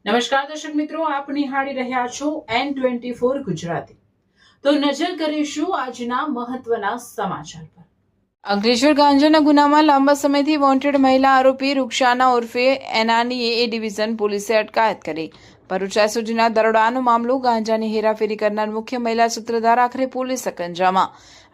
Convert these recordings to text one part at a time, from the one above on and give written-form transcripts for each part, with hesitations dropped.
નમસ્કાર દર્શક મિત્રો, આપ નિહાળી રહ્યા છો N24 ગુજરાતી। તો નજર કરીશું આજના મહત્વના સમાચાર પર। અંકલેશ્વર ગાંજાના ગુનામાં લાંબા સમયથી વોન્ટેડ મહિલા આરોપી રૂક્ષાના ઉર્ફે એનાનીએ એ ડિવિઝન પોલીસે અટકાયત કરી। ભરૂચ એસઓજીના દરોડાનો મામલો ગાંજાની હેરાફેરી કરનાર મુખ્ય મહિલા સૂત્રધાર આખરે પોલીસ સકંજામાં।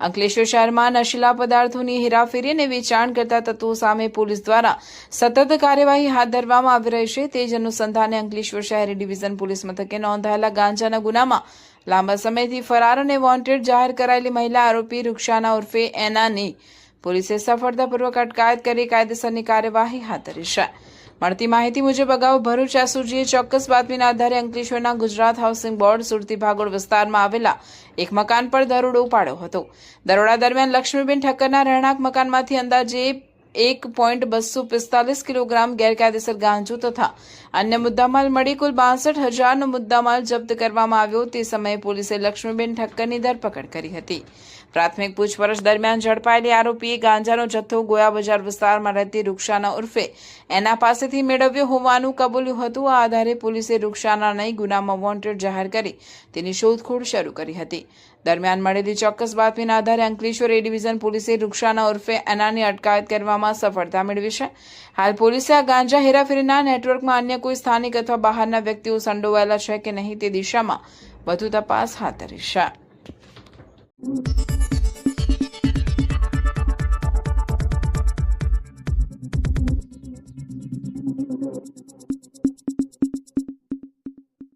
અંકલેશ્વર શહેરમાં નશીલા પદાર્થોની હેરાફેરી અને વેચાણ કરતા તત્વો સામે પોલીસ દ્વારા સતત કાર્યવાહી હાથ ધરવામાં આવી રહી છે। તે જ અનુસંધાને અંકલેશ્વર શહેરી ડિવિઝન પોલીસ મથકે નોંધાયેલા ગાંજાના ગુનામાં લાંબા સમયથી ફરાર અને વોન્ટેડ જાહેર કરાયેલી મહિલા આરોપી રૂક્ષાના ઉર્ફે એનાની પોલીસે સફળતાપૂર્વક અટકાયત કરી કાયદેસરની કાર્યવાહી હાથ ધરી છે। મળતી માહિતી મુજબ અગાઉ ભરૂચ એસઓજીએ ચોક્કસ બાતમીના આધારે અંકલેશ્વરના ગુજરાત હાઉસિંગ બોર્ડ સુરતી ભાગોળ વિસ્તારમાં આવેલા એક મકાન પર દરોડો પાડ્યો હતો। દરોડા દરમિયાન લક્ષ્મીબેન ઠક્કરના રહેણાંક મકાનમાંથી અંદાજે 1.245 કિલોગ્રામ ગેરકાયદેસર ગાંજો તથા અન્ય મુદ્દામાલ મળી કુલ 62,000નો મુદ્દામાલ જપ્ત કરવામાં આવ્યો। તે સમયે પોલીસે લક્ષ્મીબેન ઠક્કરની ધરપકડ કરી હતી। પ્રાથમિક પૂછપરછ દરમિયાન ઝડપાયેલી આરોપીએ ગાંજાનો જથ્થો ગોયા બજાર વિસ્તારમાં રહેતી રૂક્ષાના ઉર્ફે એના પાસેથી મેળવ્યો હોવાનું કબૂલ્યું હતું। આ આધારે પોલીસે રૂક્ષાનાને ગુનામાં વોન્ટેડ જાહેર કરી તેની શોધખોળ શરૂ કરી હતી। દરમિયાન મળેલી ચોક્કસ બાતમીના આધારે અંકલેશ્વર એ ડિવિઝન પોલીસે રૂક્ષાના ઉર્ફે એનાની અટકાયત કરવામાં સફળતા મેળવી છે। હાલ પોલીસે આ ગાંજા હેરાફેરીના નેટવર્કમાં અન્ય કોઈ સ્થાનિક અથવા બહારના વ્યક્તિઓ સંડોવાયેલા છે કે નહીં તે દિશામાં વધુ તપાસ હાથ ધરી છે।